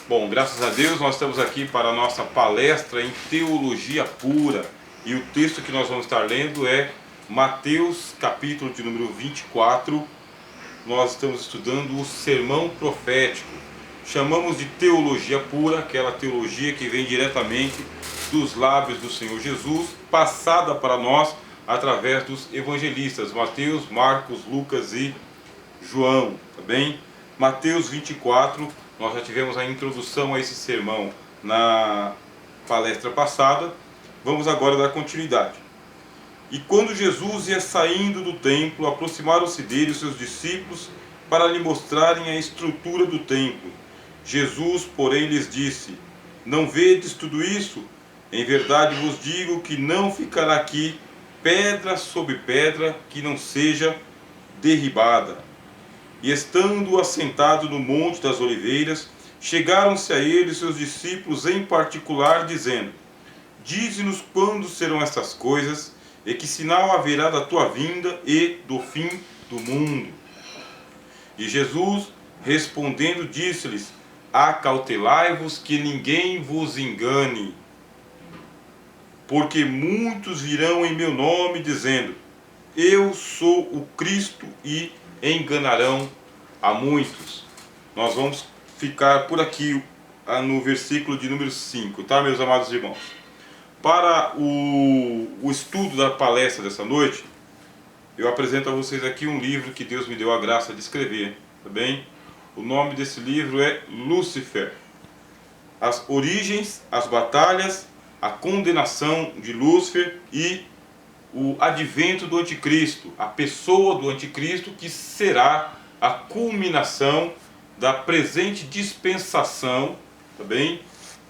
Bom, graças a Deus nós estamos aqui para a nossa palestra em Teologia Pura. E o texto que nós vamos estar lendo é Mateus, capítulo de número 24. Nós estamos estudando o Sermão Profético. Chamamos de Teologia Pura, aquela teologia que vem diretamente dos lábios do Senhor Jesus, passada para nós através dos evangelistas Mateus, Marcos, Lucas e João, tá bem? Mateus 24, nós já tivemos a introdução a esse sermão na palestra passada. Vamos agora dar continuidade. E quando Jesus ia saindo do templo, aproximaram-se dele os seus discípulos para lhe mostrarem a estrutura do templo. Jesus, porém, lhes disse: não vedes tudo isso? Em verdade vos digo que não ficará aqui pedra sobre pedra que não seja derribada. E estando assentado no Monte das Oliveiras, chegaram-se a ele seus discípulos em particular, dizendo: dize-nos quando serão estas coisas, e que sinal haverá da tua vinda e do fim do mundo. E Jesus, respondendo, disse-lhes: acautelai-vos que ninguém vos engane, porque muitos virão em meu nome, dizendo: eu sou o Cristo, e enganarão a muitos. Nós vamos ficar por aqui no versículo de número 5, tá, meus amados irmãos? Para o estudo da palestra dessa noite, eu apresento a vocês aqui um livro que Deus me deu a graça de escrever, tá bem? O nome desse livro é Lúcifer: as origens, as batalhas, a condenação de Lúcifer e o advento do anticristo, a pessoa do anticristo, que será a culminação da presente dispensação, tá bem?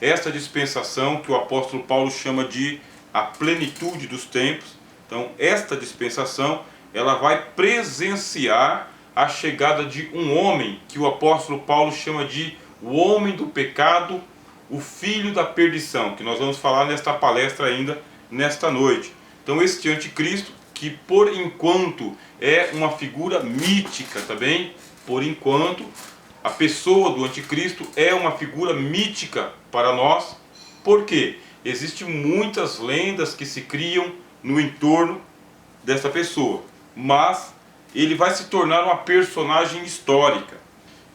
Esta dispensação que o apóstolo Paulo chama de a plenitude dos tempos. Então, esta dispensação, ela vai presenciar a chegada de um homem que o apóstolo Paulo chama de o homem do pecado, o filho da perdição, que nós vamos falar nesta palestra ainda nesta noite. Então, este anticristo, que por enquanto é uma figura mítica, tá bem? Por enquanto, a pessoa do anticristo é uma figura mítica para nós. Por quê? Existem muitas lendas que se criam no entorno dessa pessoa, mas ele vai se tornar uma personagem histórica.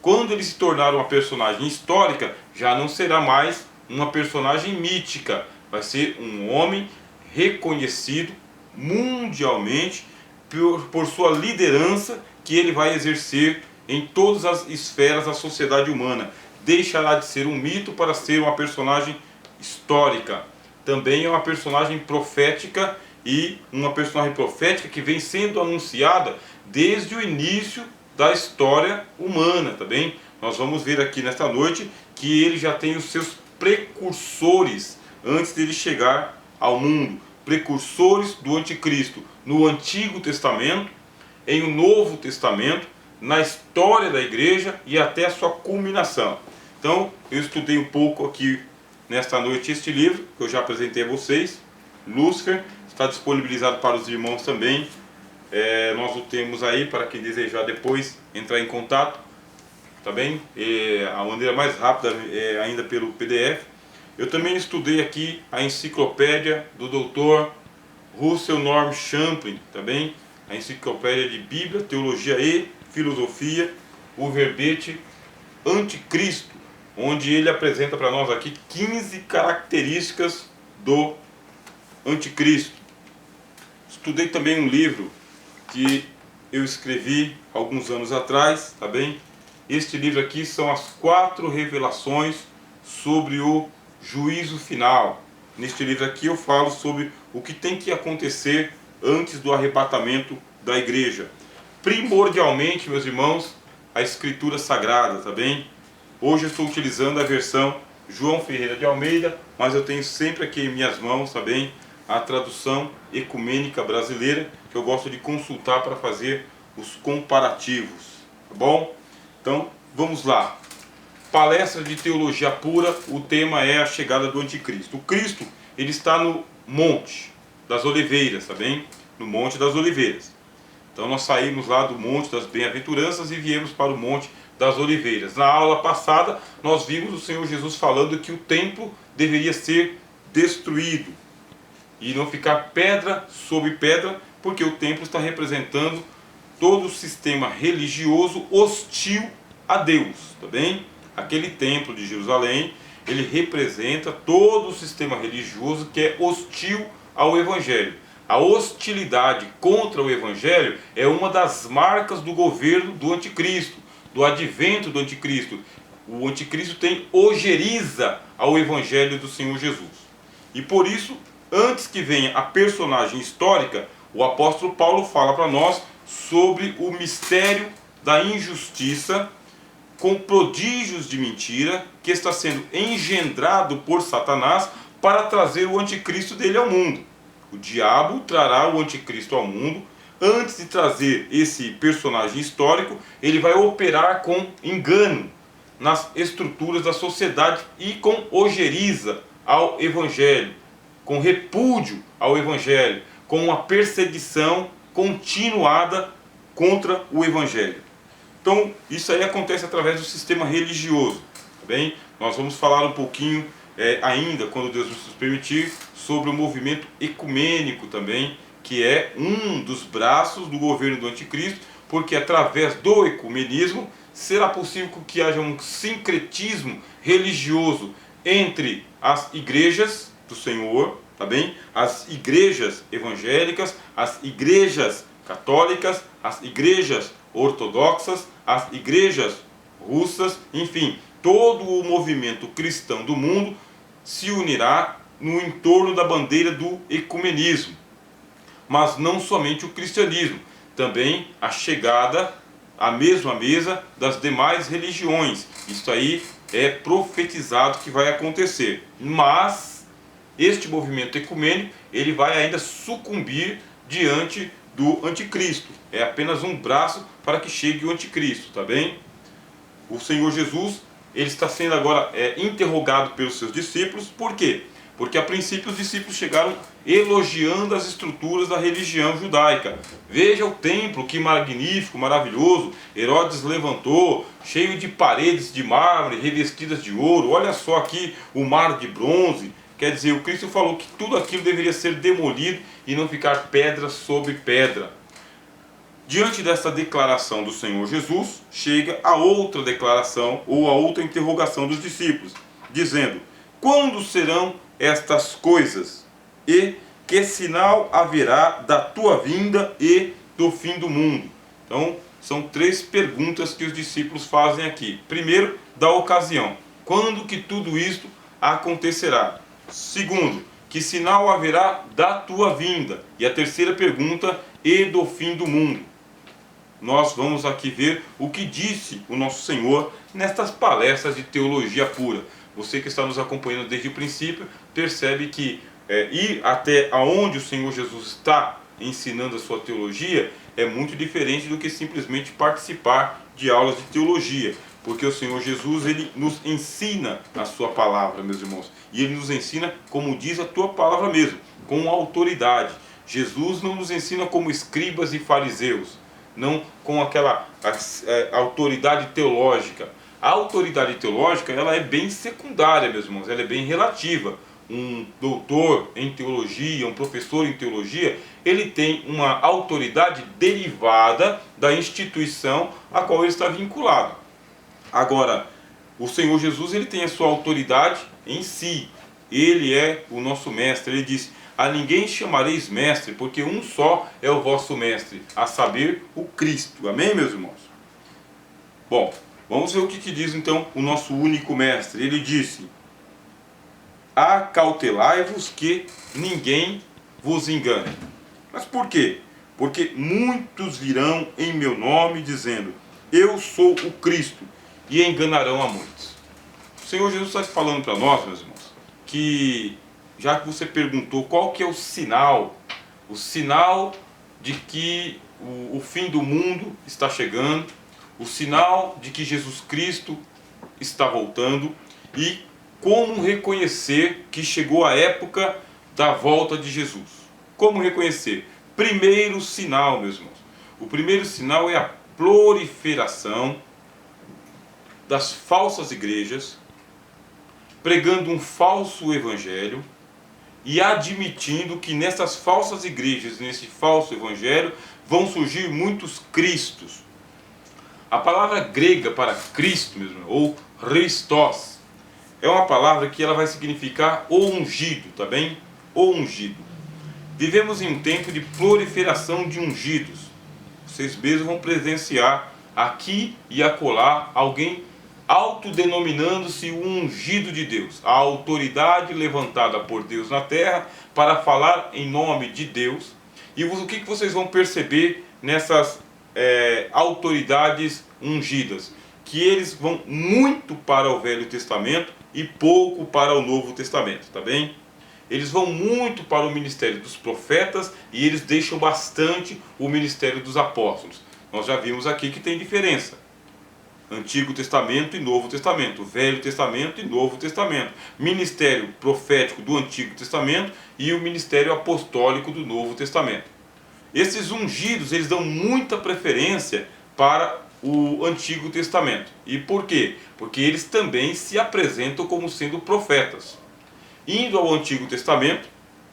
Quando ele se tornar uma personagem histórica, já não será mais uma personagem mítica, vai ser um homem reconhecido mundialmente por sua liderança, que ele vai exercer em todas as esferas da sociedade humana. Deixará de ser um mito para ser uma personagem histórica. Também é uma personagem profética, e uma personagem profética que vem sendo anunciada desde o início da história humana, tá bem? Nós vamos ver aqui nesta noite que ele já tem os seus precursores antes dele chegar ao mundo. Precursores do anticristo no Antigo Testamento, em o Novo Testamento, na história da igreja e até a sua culminação. Então, eu estudei um pouco aqui nesta noite este livro, que eu já apresentei a vocês, Lúcifer. Está disponibilizado para os irmãos também. Nós o temos aí para quem desejar depois entrar em contato, tá bem? A maneira mais rápida é ainda pelo PDF. Eu também estudei aqui a enciclopédia do Dr. Russell Norm Champlin, tá bem? A enciclopédia de Bíblia, Teologia e Filosofia, o verbete Anticristo, onde ele apresenta para nós aqui 15 características do Anticristo. Estudei também um livro que eu escrevi alguns anos atrás, tá bem? Este livro aqui são as 4 revelações sobre o juízo final. Neste livro aqui eu falo sobre o que tem que acontecer antes do arrebatamento da igreja. Primordialmente, meus irmãos, a Escritura Sagrada, tá bem? Hoje eu estou utilizando a versão João Ferreira de Almeida, mas eu tenho sempre aqui em minhas mãos, tá bem, a tradução ecumênica brasileira, que eu gosto de consultar para fazer os comparativos, tá bom? Então, vamos lá. Palestra de Teologia Pura, o tema é a chegada do anticristo. O Cristo, ele está no Monte das Oliveiras, tá bem? No Monte das Oliveiras. Então nós saímos lá do Monte das Bem-aventuranças e viemos para o Monte das Oliveiras. Na aula passada nós vimos o Senhor Jesus falando que o templo deveria ser destruído e não ficar pedra sobre pedra, porque o templo está representando todo o sistema religioso hostil a Deus, tá bem? Aquele templo de Jerusalém, ele representa todo o sistema religioso que é hostil ao Evangelho. A hostilidade contra o Evangelho é uma das marcas do governo do anticristo, do advento do anticristo. O anticristo tem ojeriza ao Evangelho do Senhor Jesus. E por isso, antes que venha a personagem histórica, o apóstolo Paulo fala para nós sobre o mistério da injustiça com prodígios de mentira que está sendo engendrado por Satanás para trazer o anticristo dele ao mundo. O diabo trará o anticristo ao mundo. Antes de trazer esse personagem histórico, ele vai operar com engano nas estruturas da sociedade e com ojeriza ao Evangelho, com repúdio ao Evangelho, com uma perseguição continuada contra o Evangelho. Então, isso aí acontece através do sistema religioso, tá bem? Nós vamos falar um pouquinho ainda, quando Deus nos permitir, sobre o movimento ecumênico também, que é um dos braços do governo do anticristo, porque através do ecumenismo será possível que haja um sincretismo religioso entre as igrejas do Senhor, tá bem? As igrejas evangélicas, as igrejas católicas, as igrejas ortodoxas, as igrejas russas, enfim, todo o movimento cristão do mundo se unirá no entorno da bandeira do ecumenismo. Mas não somente o cristianismo, também a chegada à mesma mesa das demais religiões. Isso aí é profetizado que vai acontecer. Mas este movimento ecumênico, ele vai ainda sucumbir diante do anticristo. É apenas um braço para que chegue o anticristo, tá bem? O Senhor Jesus, ele está sendo agora interrogado pelos seus discípulos. Por quê? Porque a princípio os discípulos chegaram elogiando as estruturas da religião judaica. Veja o templo, que magnífico, maravilhoso, Herodes levantou, cheio de paredes de mármore revestidas de ouro. Olha só aqui o mar de bronze. Quer dizer, o Cristo falou que tudo aquilo deveria ser demolido e não ficar pedra sobre pedra. Diante dessa declaração do Senhor Jesus, chega a outra declaração ou a outra interrogação dos discípulos, dizendo: quando serão estas coisas? E que sinal haverá da tua vinda e do fim do mundo? Então, são três perguntas que os discípulos fazem aqui. Primeiro, da ocasião. Quando que tudo isto acontecerá? Segundo, que sinal haverá da tua vinda? E a terceira pergunta, e do fim do mundo? Nós vamos aqui ver o que disse o nosso Senhor nestas palestras de teologia pura. Você que está nos acompanhando desde o princípio, percebe que ir até aonde o Senhor Jesus está ensinando a sua teologia é muito diferente do que simplesmente participar de aulas de teologia. Porque o Senhor Jesus, ele nos ensina a sua palavra, meus irmãos. E ele nos ensina como diz a tua palavra mesmo, com autoridade. Jesus não nos ensina como escribas e fariseus, não com aquela autoridade teológica. A autoridade teológica, ela é bem secundária, meus irmãos, ela é bem relativa. Um doutor em teologia, um professor em teologia, ele tem uma autoridade derivada da instituição a qual ele está vinculado. Agora, o Senhor Jesus, ele tem a sua autoridade em si. Ele é o nosso mestre. Ele diz: a ninguém chamareis mestre, porque um só é o vosso mestre, a saber, o Cristo. Amém, meus irmãos? Bom, vamos ver o que diz então o nosso único mestre. Ele disse: acautelai-vos que ninguém vos engane. Mas por quê? Porque muitos virão em meu nome dizendo: eu sou o Cristo, e enganarão a muitos. O Senhor Jesus está falando para nós, meus irmãos, que já que você perguntou qual que é o sinal de que o fim do mundo está chegando, o sinal de que Jesus Cristo está voltando e como reconhecer que chegou a época da volta de Jesus. Como reconhecer? Primeiro sinal, meus irmãos. O primeiro sinal é a proliferação das falsas igrejas, pregando um falso evangelho e admitindo que nessas falsas igrejas, nesse falso evangelho, vão surgir muitos cristos. A palavra grega para Cristo mesmo, ou Christos, é uma palavra que ela vai significar o ungido, tá bem? O ungido. Vivemos em um tempo de proliferação de ungidos. Vocês mesmos vão presenciar aqui e acolá alguém autodenominando-se o ungido de Deus, a autoridade levantada por Deus na terra para falar em nome de Deus. E o que vocês vão perceber nessas autoridades ungidas? Que eles vão muito para o Velho Testamento e pouco para o Novo Testamento, tá bem? Eles vão muito para o ministério dos profetas e eles deixam bastante o ministério dos apóstolos. Nós já vimos aqui que tem diferença. Antigo Testamento e Novo Testamento, Velho Testamento e Novo Testamento, ministério profético do Antigo Testamento e o ministério apostólico do Novo Testamento. Esses ungidos, eles dão muita preferência para o Antigo Testamento. E por quê? Porque eles também se apresentam como sendo profetas. Indo ao Antigo Testamento,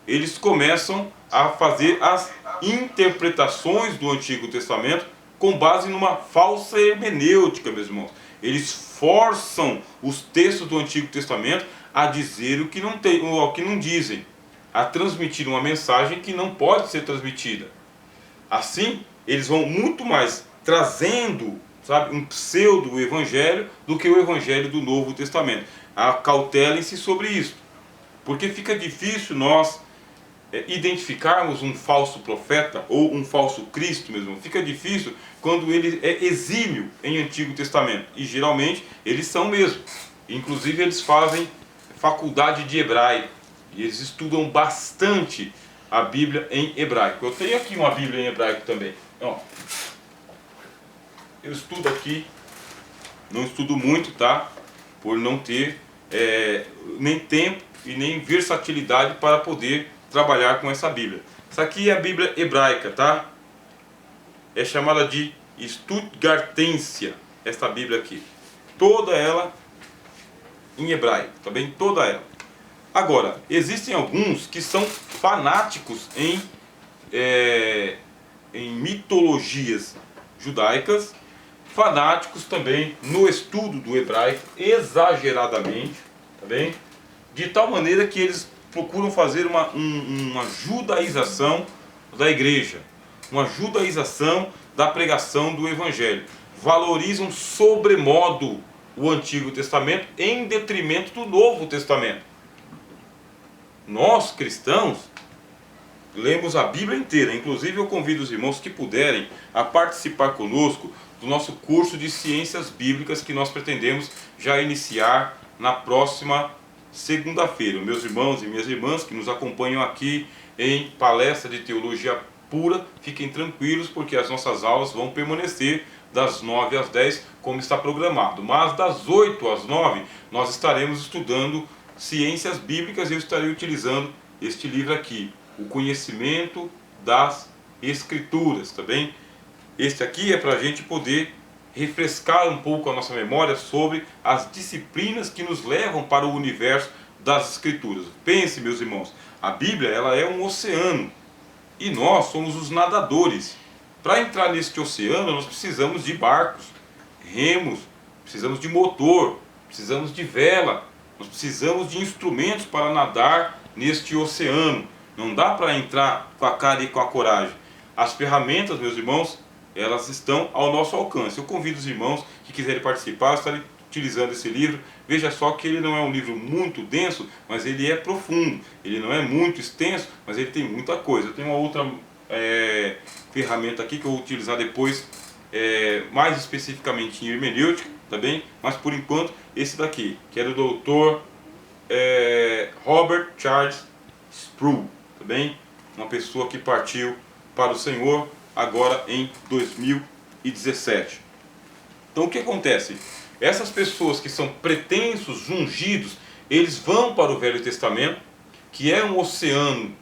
eles começam a fazer as interpretações do Antigo Testamento com base numa falsa hermenêutica, meus irmãos. Eles forçam os textos do Antigo Testamento a dizer o que não dizem, a transmitir uma mensagem que não pode ser transmitida. Assim, eles vão muito mais trazendo, sabe, um pseudo-evangelho do que o evangelho do Novo Testamento. Acautelem-se sobre isso, porque fica difícil nós identificarmos um falso profeta ou um falso Cristo mesmo. Fica difícil quando ele é exímio em Antigo Testamento, e geralmente eles são mesmo. Inclusive eles fazem faculdade de hebraico e eles estudam bastante a Bíblia em hebraico. Eu tenho aqui uma Bíblia em hebraico também. Ó, eu estudo aqui, não estudo muito, tá? Por não ter nem tempo e nem versatilidade para poder trabalhar com essa Bíblia. Essa aqui é a Bíblia hebraica, tá? É chamada de Stuttgartensia, esta Bíblia aqui. Toda ela em hebraico, tá bem? Toda ela. Agora, existem alguns que são fanáticos em mitologias judaicas, fanáticos também no estudo do hebraico, exageradamente, tá bem? De tal maneira que eles procuram fazer uma judaização da igreja, uma judaização da pregação do evangelho. Valorizam sobremodo o Antigo Testamento em detrimento do Novo Testamento. Nós, cristãos, lemos a Bíblia inteira. Inclusive eu convido os irmãos que puderem a participar conosco do nosso curso de Ciências Bíblicas que nós pretendemos já iniciar na próxima segunda-feira. Meus irmãos e minhas irmãs que nos acompanham aqui em palestra de teologia pura, fiquem tranquilos porque as nossas aulas vão permanecer das 9 às 10 como está programado, mas das 8 às 9 nós estaremos estudando ciências bíblicas e eu estarei utilizando este livro aqui, O Conhecimento das Escrituras, tá bem? Este aqui é para a gente poder refrescar um pouco a nossa memória sobre as disciplinas que nos levam para o universo das Escrituras. Pense, meus irmãos, a Bíblia ela é um oceano e nós somos os nadadores. Para entrar neste oceano nós precisamos de barcos, remos, precisamos de motor, precisamos de vela, nós precisamos de instrumentos para nadar neste oceano. Não dá para entrar com a cara e com a coragem. As ferramentas, meus irmãos, elas estão ao nosso alcance. Eu convido os irmãos que quiserem participar, estarem utilizando esse livro. Veja só que ele não é um livro muito denso, mas ele é profundo. Ele não é muito extenso, mas ele tem muita coisa. Eu tenho uma outra ferramenta aqui que eu vou utilizar depois, mais especificamente em hermenêutica, tá bem? Mas por enquanto, esse daqui, que é do doutor Robert Charles Sproul, tá bem? Uma pessoa que partiu para o Senhor agora em 2017. Então o que acontece? Essas pessoas que são pretensos, ungidos, eles vão para o Velho Testamento, que é um oceano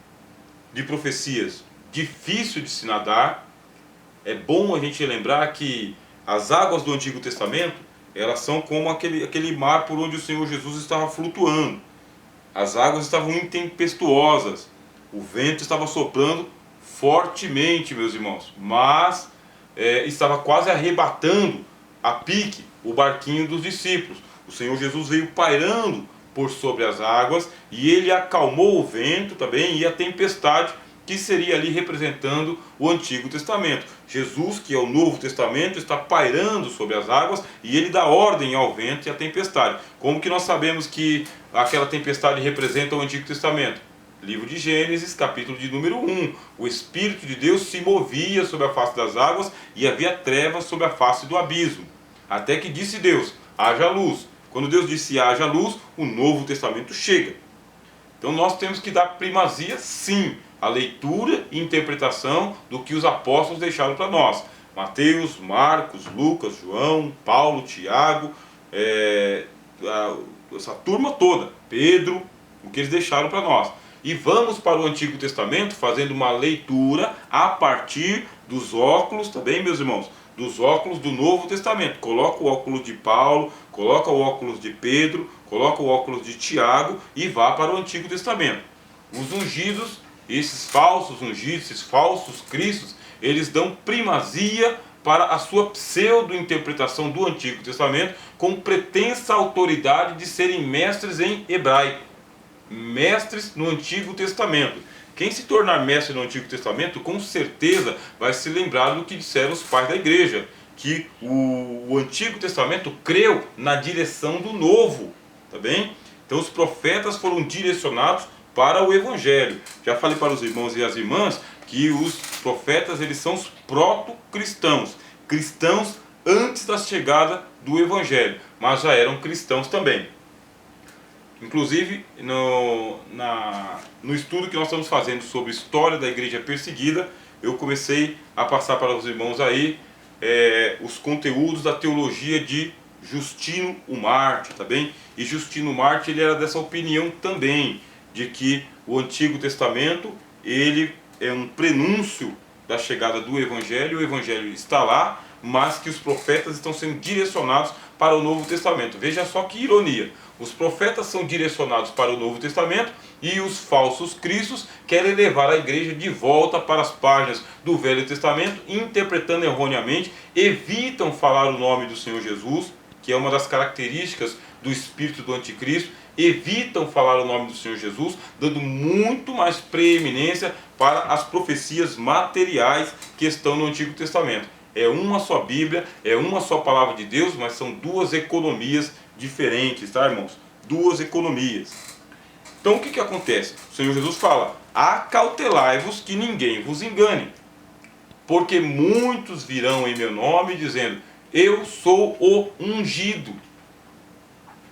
de profecias difícil de se nadar. É bom a gente lembrar que as águas do Antigo Testamento, elas são como aquele mar por onde o Senhor Jesus estava flutuando. As águas estavam intempestuosas, o vento estava soprando fortemente, meus irmãos, mas estava quase arrebatando a pique o barquinho dos discípulos. O Senhor Jesus veio pairando por sobre as águas e ele acalmou o vento também e a tempestade, que seria ali representando o Antigo Testamento. Jesus, que é o Novo Testamento, está pairando sobre as águas e ele dá ordem ao vento e à tempestade. Como que nós sabemos que aquela tempestade representa o Antigo Testamento? Livro de Gênesis, capítulo de número 1. O Espírito de Deus se movia sobre a face das águas e havia trevas sobre a face do abismo. Até que disse Deus, haja luz. Quando Deus disse haja luz, o Novo Testamento chega. Então nós temos que dar primazia, sim, à leitura e interpretação do que os apóstolos deixaram para nós. Mateus, Marcos, Lucas, João, Paulo, Tiago, essa turma toda, Pedro, o que eles deixaram para nós. E vamos para o Antigo Testamento fazendo uma leitura a partir dos óculos também, meus irmãos, dos óculos do Novo Testamento. Coloca o óculos de Paulo, coloca o óculos de Pedro, coloca o óculos de Tiago e vá para o Antigo Testamento. Os ungidos, esses falsos ungidos, esses falsos cristos, eles dão primazia para a sua pseudo-interpretação do Antigo Testamento com pretensa autoridade de serem mestres em hebraico. Mestres no Antigo Testamento. Quem se tornar mestre no Antigo Testamento, com certeza vai se lembrar do que disseram os pais da igreja, que o Antigo Testamento creu na direção do Novo, tá bem? Então os profetas foram direcionados para o Evangelho. Já falei para os irmãos e as irmãs que os profetas, eles são os proto-cristãos, cristãos antes da chegada do Evangelho, mas já eram cristãos também. Inclusive, no estudo que nós estamos fazendo sobre história da igreja perseguida, eu comecei a passar para os irmãos aí os conteúdos da teologia de Justino o Mártir, tá bem? E Justino Mártir, ele era dessa opinião também, de que o Antigo Testamento, ele é um prenúncio da chegada do Evangelho, o Evangelho está lá, mas que os profetas estão sendo direcionados para o Novo Testamento. Veja só que ironia. Os profetas são direcionados para o Novo Testamento e os falsos cristos querem levar a igreja de volta para as páginas do Velho Testamento, interpretando erroneamente, evitam falar o nome do Senhor Jesus, que é uma das características do espírito do anticristo, evitam falar o nome do Senhor Jesus, dando muito mais preeminência para as profecias materiais que estão no Antigo Testamento. É uma só Bíblia, é uma só palavra de Deus, mas são duas economias diferentes, tá, irmãos? Duas economias. Então o que acontece? O Senhor Jesus fala, acautelai-vos que ninguém vos engane, porque muitos virão em meu nome dizendo, eu sou o ungido,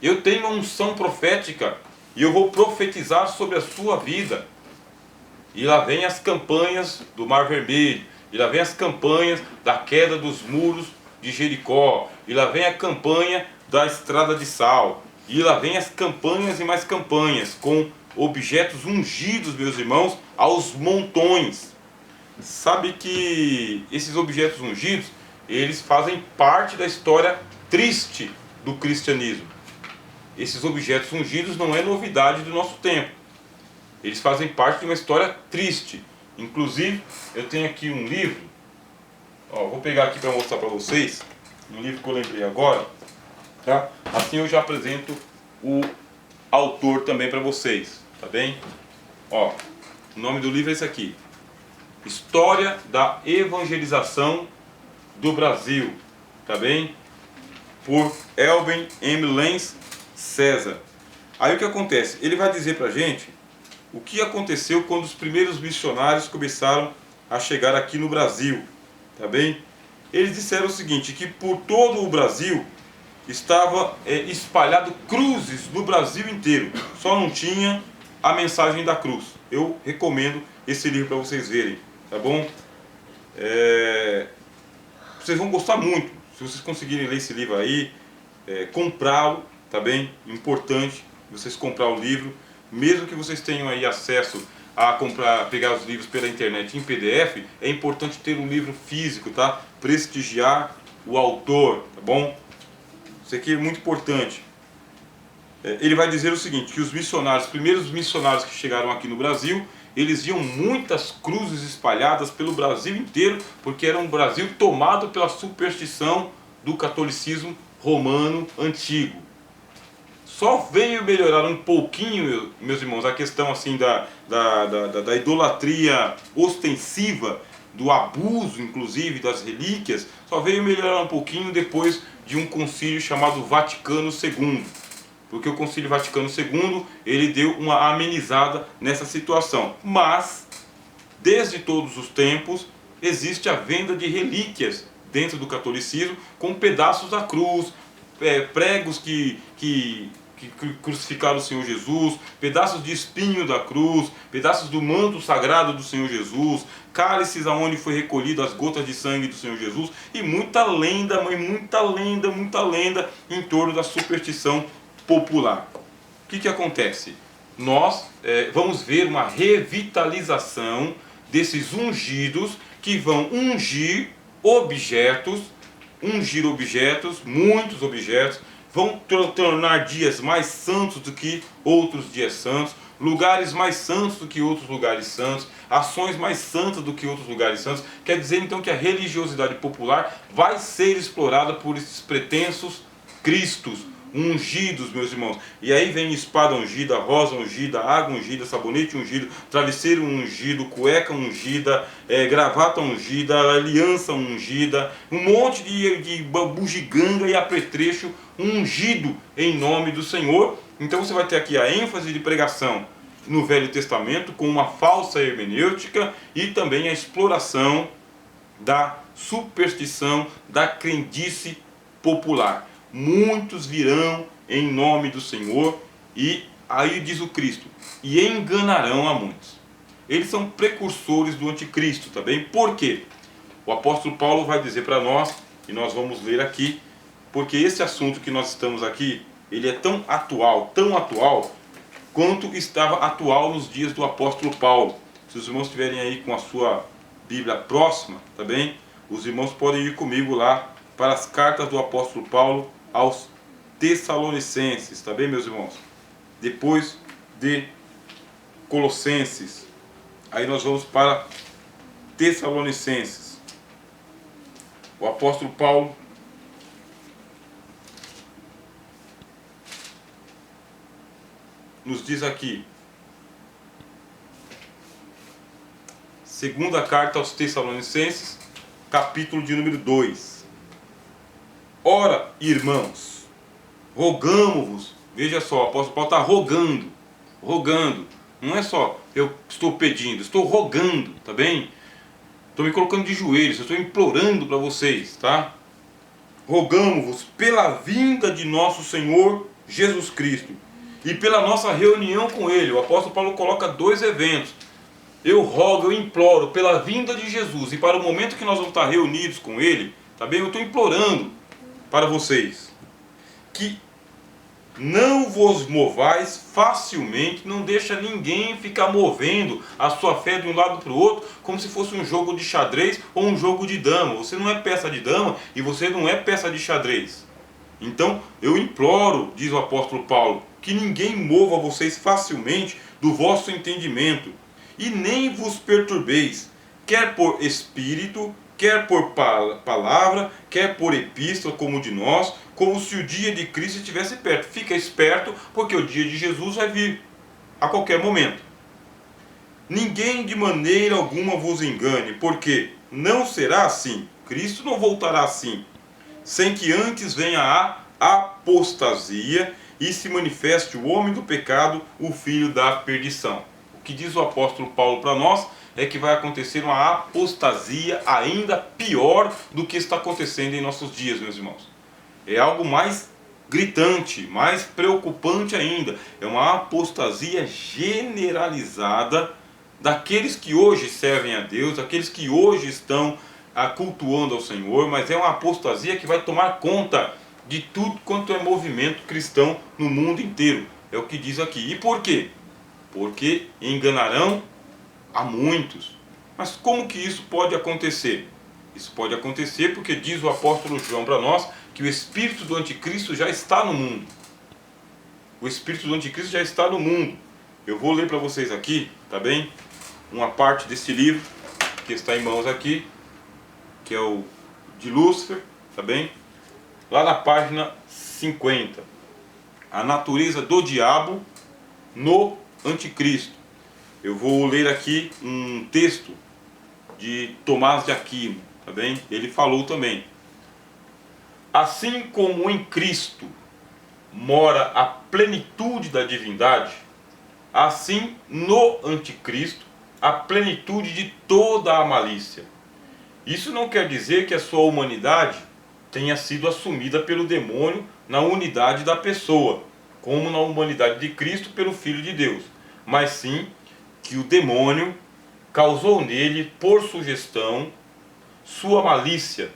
eu tenho uma unção profética e eu vou profetizar sobre a sua vida. E lá vem as campanhas do Mar Vermelho, e lá vem as campanhas da queda dos muros de Jericó, e lá vem a campanha da Estrada de Sal, e lá vem as campanhas e mais campanhas, com objetos ungidos, meus irmãos, aos montões. Sabe que esses objetos ungidos, eles fazem parte da história triste do cristianismo. Esses objetos ungidos não é novidade do nosso tempo. Eles fazem parte de uma história triste. Inclusive, eu tenho aqui um livro, vou pegar aqui para mostrar para vocês, um livro que eu lembrei agora, tá? Assim eu já apresento o autor também para vocês, tá bem? O nome do livro é esse aqui, História da Evangelização do Brasil, tá bem? Por Elben M. Lenz César. Aí o que acontece? Ele vai dizer pra gente o que aconteceu quando os primeiros missionários começaram a chegar aqui no Brasil, tá bem? Eles disseram o seguinte, que por todo o Brasil estava espalhado cruzes no Brasil inteiro, só não tinha a mensagem da cruz. Eu recomendo esse livro para vocês verem, tá bom? Vocês vão gostar muito, se vocês conseguirem ler esse livro aí, comprá-lo, tá bem? Importante vocês comprar o livro, mesmo que vocês tenham aí acesso a pegar os livros pela internet em PDF, é importante ter um livro físico, tá? Prestigiar o autor, tá bom? Isso aqui é muito importante. Ele vai dizer o seguinte, que os primeiros missionários que chegaram aqui no Brasil, eles viam muitas cruzes espalhadas pelo Brasil inteiro, porque era um Brasil tomado pela superstição do catolicismo romano antigo. Só veio melhorar um pouquinho, meus irmãos, a questão assim da idolatria ostensiva, do abuso inclusive das relíquias, só veio melhorar um pouquinho depois de um concílio chamado Vaticano II. Porque o Concílio Vaticano II, ele deu uma amenizada nessa situação. Mas, desde todos os tempos, existe a venda de relíquias dentro do catolicismo, com pedaços da cruz, pregos que crucificaram o Senhor Jesus, pedaços de espinho da cruz, pedaços do manto sagrado do Senhor Jesus, cálices aonde foi recolhido as gotas de sangue do Senhor Jesus, e muita lenda, muita lenda em torno da superstição popular. O que acontece? Nós vamos ver uma revitalização desses ungidos que vão ungir objetos, muitos objetos, vão tornar dias mais santos do que outros dias santos, lugares mais santos do que outros lugares santos, ações mais santas do que outros lugares santos. Quer dizer então que a religiosidade popular vai ser explorada por esses pretensos cristos ungidos, meus irmãos. E aí vem espada ungida, rosa ungida, água ungida, sabonete ungido, travesseiro ungido, cueca ungida, gravata ungida, aliança ungida, um monte de bugiganga e apetrecho ungido em nome do Senhor. Então você vai ter aqui a ênfase de pregação no Velho Testamento com uma falsa hermenêutica e também a exploração da superstição, da crendice popular. Muitos virão em nome do Senhor, e aí diz o Cristo, e enganarão a muitos. Eles são precursores do anticristo, tá bem? Por quê? O apóstolo Paulo vai dizer para nós, e nós vamos ler aqui, porque esse assunto que nós estamos aqui, ele é tão atual, quanto estava atual nos dias do apóstolo Paulo. Se os irmãos estiverem aí com a sua Bíblia próxima, tá bem? Os irmãos podem ir comigo lá para as cartas do apóstolo Paulo aos Tessalonicenses, tá bem, meus irmãos? Depois de Colossenses, aí nós vamos para Tessalonicenses. O apóstolo Paulo nos diz aqui, segunda carta aos Tessalonicenses, capítulo de número 2. Ora, irmãos, rogamo-vos. Veja só, o apóstolo Paulo está rogando. Não é só eu estou pedindo, estou rogando, tá bem? Estou me colocando de joelhos, estou implorando para vocês, tá? Rogamo-vos pela vinda de nosso Senhor Jesus Cristo e pela nossa reunião com Ele. O apóstolo Paulo coloca dois eventos. Eu rogo, eu imploro pela vinda de Jesus e para o momento que nós vamos estar reunidos com Ele, tá bem? Eu estou implorando para vocês que não vos movais facilmente, não deixa ninguém ficar movendo a sua fé de um lado para o outro, como se fosse um jogo de xadrez ou um jogo de dama. Você não é peça de dama e você não é peça de xadrez. Então eu imploro, diz o apóstolo Paulo, que ninguém mova vocês facilmente do vosso entendimento, e nem vos perturbeis, quer por espírito, quer por palavra, quer por epístola, como de nós, como se o dia de Cristo estivesse perto. Fica esperto, porque o dia de Jesus vai vir a qualquer momento. Ninguém de maneira alguma vos engane, porque não será assim. Cristo não voltará assim, sem que antes venha a apostasia e se manifeste o homem do pecado, o filho da perdição. O que diz o apóstolo Paulo para nós é que vai acontecer uma apostasia ainda pior do que está acontecendo em nossos dias, meus irmãos. É algo mais gritante, mais preocupante ainda. É uma apostasia generalizada daqueles que hoje servem a Deus, daqueles que hoje estão cultuando ao Senhor, mas é uma apostasia que vai tomar conta de tudo quanto é movimento cristão no mundo inteiro. É o que diz aqui. E por quê? Porque enganarão a muitos. Mas como que isso pode acontecer? Isso pode acontecer porque diz o apóstolo João para nós que o espírito do anticristo já está no mundo. O espírito do anticristo já está no mundo. Eu vou ler para vocês aqui, tá bem? Uma parte desse livro que está em mãos aqui, que é o de Lúcifer, tá bem? Lá na página 50. A natureza do diabo no anticristo. Eu vou ler aqui um texto de Tomás de Aquino, tá bem? Ele falou também: assim como em Cristo mora a plenitude da divindade, assim no anticristo a plenitude de toda a malícia. Isso não quer dizer que a sua humanidade tenha sido assumida pelo demônio na unidade da pessoa, como na humanidade de Cristo pelo Filho de Deus, mas sim que o demônio causou nele, por sugestão, sua malícia,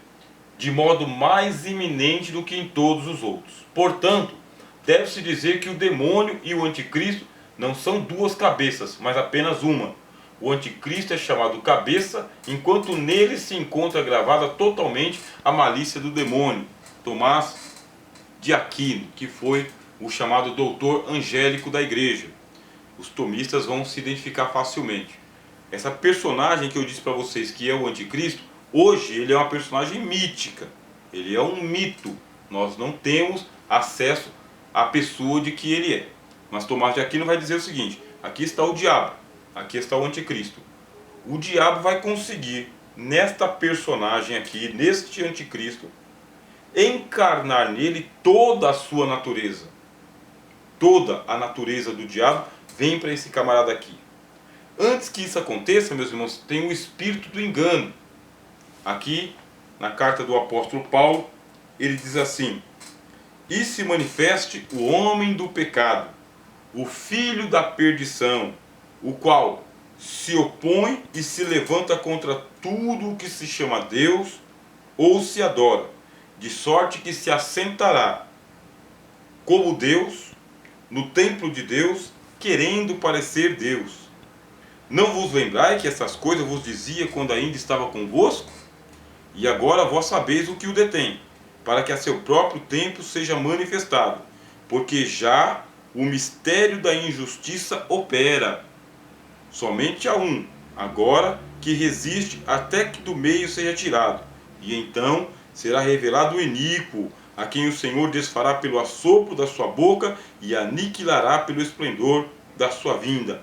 de modo mais iminente do que em todos os outros. Portanto, deve-se dizer que o demônio e o anticristo não são duas cabeças, mas apenas uma. O anticristo é chamado cabeça, enquanto nele se encontra gravada totalmente a malícia do demônio. Tomás de Aquino, que foi o chamado doutor angélico da igreja. Os tomistas vão se identificar facilmente. Essa personagem que eu disse para vocês que é o anticristo, hoje ele é uma personagem mítica. Ele é um mito. Nós não temos acesso à pessoa de que ele é. Mas Tomás de Aquino vai dizer o seguinte: aqui está o diabo, aqui está o anticristo. O diabo vai conseguir, nesta personagem aqui, neste anticristo, encarnar nele toda a sua natureza. Toda a natureza do diabo vem para esse camarada aqui. Antes que isso aconteça, meus irmãos, tem o espírito do engano. Aqui, na carta do apóstolo Paulo, ele diz assim: e se manifeste o homem do pecado, o filho da perdição, o qual se opõe e se levanta contra tudo o que se chama Deus ou se adora, de sorte que se assentará como Deus no templo de Deus, querendo parecer Deus. Não vos lembrai que essas coisas vos dizia quando ainda estava convosco? E agora vós sabeis o que o detém, para que a seu próprio tempo seja manifestado, porque já o mistério da injustiça opera. Somente há um, agora, que resiste até que do meio seja tirado, e então será revelado o iníquo, a quem o Senhor desfará pelo assopro da sua boca e aniquilará pelo esplendor da sua vinda.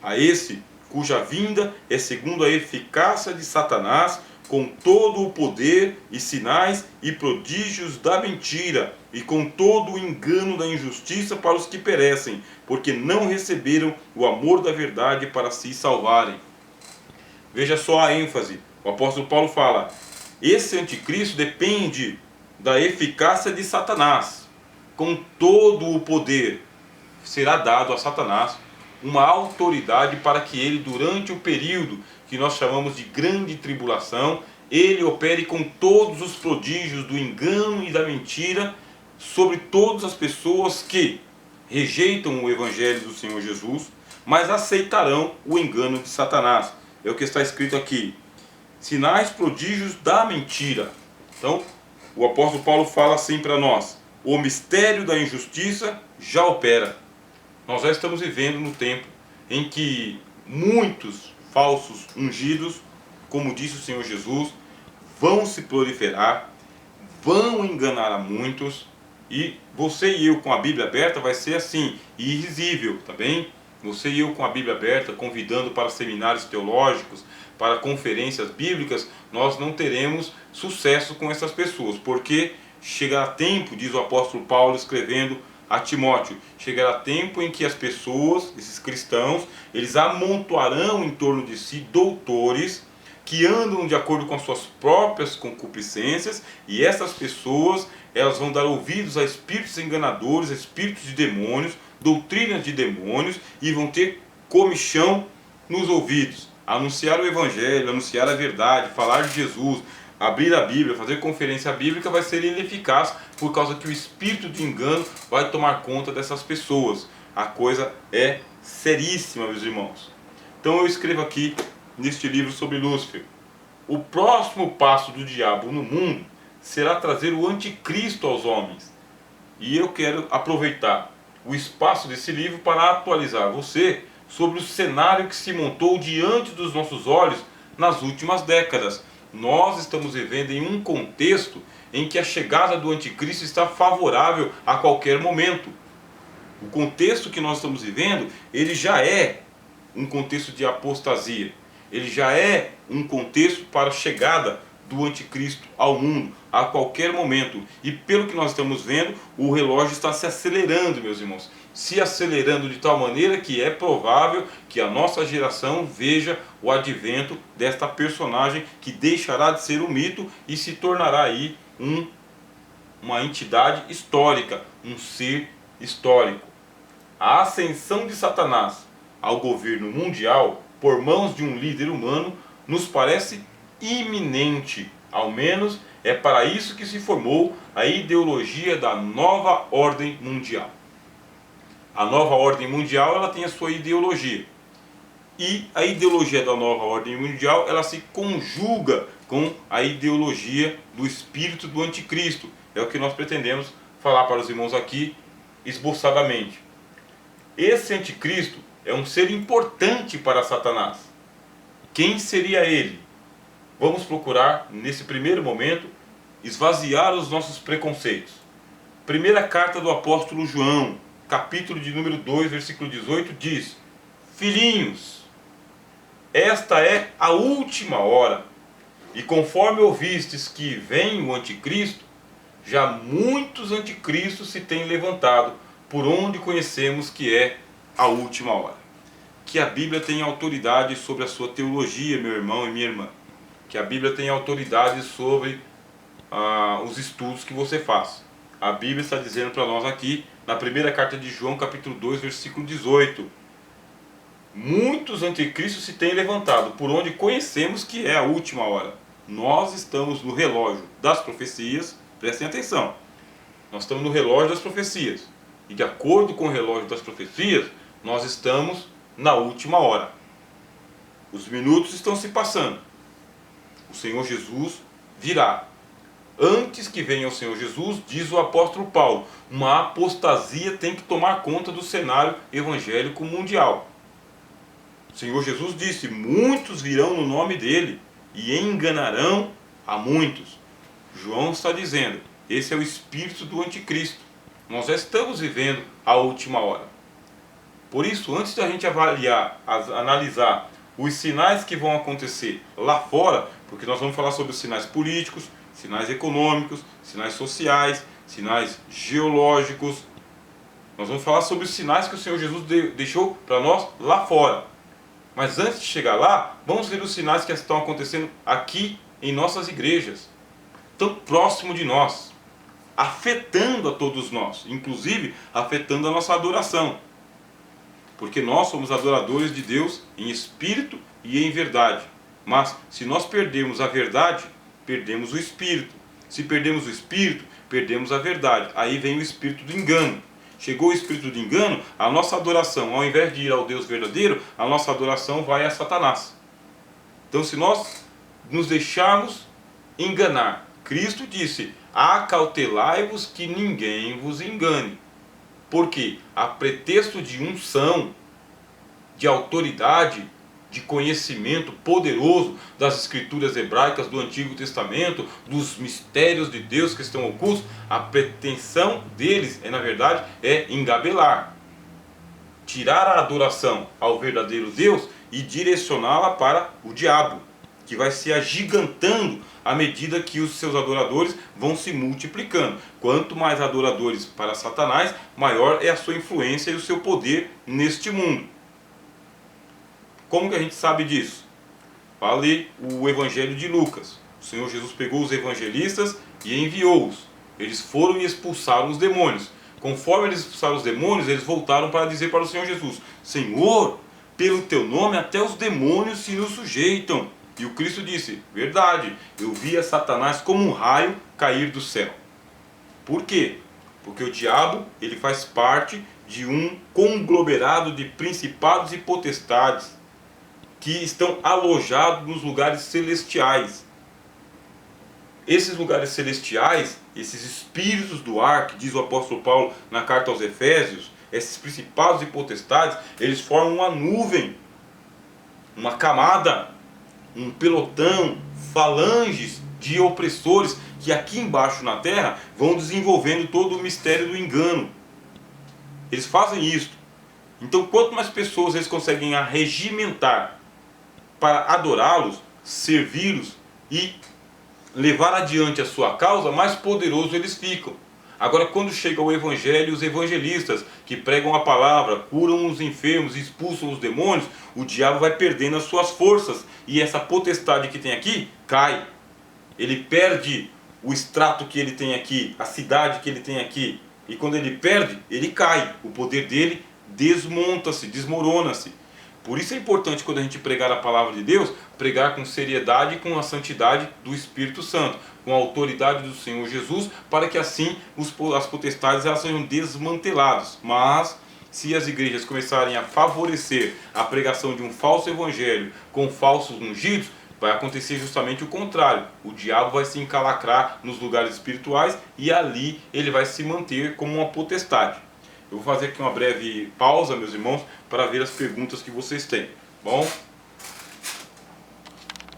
A esse, cuja vinda é segundo a eficácia de Satanás, com todo o poder e sinais e prodígios da mentira, e com todo o engano da injustiça para os que perecem, porque não receberam o amor da verdade para se salvarem. Veja só a ênfase. O apóstolo Paulo fala: esse anticristo depende da eficácia de Satanás. Com todo o poder será dado a Satanás uma autoridade para que ele, durante o período que nós chamamos de grande tribulação, ele opere com todos os prodígios do engano e da mentira sobre todas as pessoas que rejeitam o evangelho do Senhor Jesus, mas aceitarão o engano de Satanás. É o que está escrito aqui: sinais, prodígios da mentira. Então, o apóstolo Paulo fala assim para nós: o mistério da injustiça já opera. Nós já estamos vivendo no tempo em que muitos falsos ungidos, como disse o Senhor Jesus, vão se proliferar, vão enganar a muitos, e você e eu com a Bíblia aberta vai ser assim, irrisível, tá bem? Você e eu com a Bíblia aberta, convidando para seminários teológicos, para conferências bíblicas, nós não teremos sucesso com essas pessoas, porque chegará tempo, diz o apóstolo Paulo escrevendo a Timóteo, chegará tempo em que as pessoas, esses cristãos, eles amontoarão em torno de si doutores que andam de acordo com as suas próprias concupiscências, e essas pessoas, elas vão dar ouvidos a espíritos enganadores, a espíritos de demônios, doutrinas de demônios, e vão ter comichão nos ouvidos. Anunciar o evangelho, anunciar a verdade, falar de Jesus, abrir a Bíblia, fazer conferência bíblica vai ser ineficaz, por causa que o espírito de engano vai tomar conta dessas pessoas. A coisa é seríssima, meus irmãos. Então eu escrevo aqui neste livro sobre Lúcifer: o próximo passo do diabo no mundo será trazer o anticristo aos homens. E eu quero aproveitar o espaço desse livro para atualizar você sobre o cenário que se montou diante dos nossos olhos nas últimas décadas. Nós estamos vivendo em um contexto em que a chegada do anticristo está favorável a qualquer momento. O contexto que nós estamos vivendo, ele já é um contexto de apostasia. Ele já é um contexto para a chegada do anticristo ao mundo a qualquer momento. E pelo que nós estamos vendo, o relógio está se acelerando, meus irmãos. Se acelerando de tal maneira que é provável que a nossa geração veja o advento desta personagem que deixará de ser um mito e se tornará aí uma entidade histórica, um ser histórico. A ascensão de Satanás ao governo mundial por mãos de um líder humano nos parece iminente. Ao menos é para isso que se formou a ideologia da nova ordem mundial. A nova ordem mundial, ela tem a sua ideologia. E a ideologia da nova ordem mundial, ela se conjuga com a ideologia do espírito do anticristo. É o que nós pretendemos falar para os irmãos aqui esboçadamente. Esse anticristo é um ser importante para Satanás. Quem seria ele? Vamos procurar, nesse primeiro momento, esvaziar os nossos preconceitos. Primeira carta do apóstolo João, capítulo de número 2, versículo 18, diz: Filhinhos, esta é a última hora, e conforme ouvistes que vem o anticristo, já muitos anticristos se têm levantado, por onde conhecemos que é a última hora. Que a Bíblia tenha autoridade sobre a sua teologia, meu irmão e minha irmã. Que a Bíblia tenha autoridade sobre os estudos que você faz. A Bíblia está dizendo para nós aqui, na primeira carta de João, capítulo 2, versículo 18. Muitos anticristos se têm levantado, por onde conhecemos que é a última hora. Nós estamos no relógio das profecias, prestem atenção. Nós estamos no relógio das profecias. E de acordo com o relógio das profecias, nós estamos na última hora. Os minutos estão se passando. O Senhor Jesus virá. Antes que venha o Senhor Jesus, diz o apóstolo Paulo, uma apostasia tem que tomar conta do cenário evangélico mundial. O Senhor Jesus disse: muitos virão no nome dele e enganarão a muitos. João está dizendo, esse é o espírito do anticristo. Nós já estamos vivendo a última hora. Por isso, antes da gente analisar os sinais que vão acontecer lá fora, porque nós vamos falar sobre os sinais políticos, sinais econômicos, sinais sociais, sinais geológicos. Nós vamos falar sobre os sinais que o Senhor Jesus deixou para nós lá fora. Mas antes de chegar lá, vamos ver os sinais que estão acontecendo aqui em nossas igrejas, tão próximo de nós, afetando a todos nós, inclusive afetando a nossa adoração. Porque nós somos adoradores de Deus em espírito e em verdade. Mas se nós perdermos a verdade, perdemos o espírito. Se perdemos o espírito, perdemos a verdade. Aí vem o espírito do engano. Chegou o espírito do engano, a nossa adoração, ao invés de ir ao Deus verdadeiro, a nossa adoração vai a Satanás. Então, se nós nos deixarmos enganar, Cristo disse: acautelai-vos que ninguém vos engane. Porque a pretexto de unção, de autoridade, de conhecimento poderoso das escrituras hebraicas do Antigo Testamento, dos mistérios de Deus que estão ocultos, a pretensão deles, na verdade, é engabelar. Tirar a adoração ao verdadeiro Deus e direcioná-la para o diabo, que vai se agigantando à medida que os seus adoradores vão se multiplicando. Quanto mais adoradores para Satanás, maior é a sua influência e o seu poder neste mundo. Como que a gente sabe disso? Fale o Evangelho de Lucas. O Senhor Jesus pegou os evangelistas e enviou-os. Eles foram e expulsaram os demônios. Conforme eles expulsaram os demônios, eles voltaram para dizer para o Senhor Jesus: Senhor, pelo teu nome até os demônios se nos sujeitam. E o Cristo disse: verdade, eu via Satanás como um raio cair do céu. Por quê? Porque o diabo, ele faz parte de um conglomerado de principados e potestades que estão alojados nos lugares celestiais. esses lugares celestiais, esses espíritos do ar, que diz o apóstolo Paulo na carta aos Efésios, esses principados e potestades, eles formam uma nuvem, uma camada, um pelotão, falanges de opressores que aqui embaixo na terra vão desenvolvendo todo o mistério do engano. Eles fazem isso. Então, quanto mais pessoas eles conseguem arregimentar para adorá-los, servi-los e levar adiante a sua causa, mais poderosos eles ficam. Agora, quando chega o evangelho e os evangelistas que pregam a palavra, curam os enfermos, expulsam os demônios, o diabo vai perdendo as suas forças e essa potestade que tem aqui cai. Ele perde o extrato que ele tem aqui, a cidade que ele tem aqui, e quando ele perde, ele cai. O poder dele desmonta-se, desmorona-se. Por isso é importante, quando a gente pregar a palavra de Deus, pregar com seriedade e com a santidade do Espírito Santo, com a autoridade do Senhor Jesus, para que assim as potestades elas sejam desmanteladas. Mas se as igrejas começarem a favorecer a pregação de um falso evangelho com falsos ungidos, vai acontecer justamente o contrário. O diabo vai se encalacrar nos lugares espirituais e ali ele vai se manter como uma potestade. Eu vou fazer aqui uma breve pausa, meus irmãos, para ver as perguntas que vocês têm. Bom?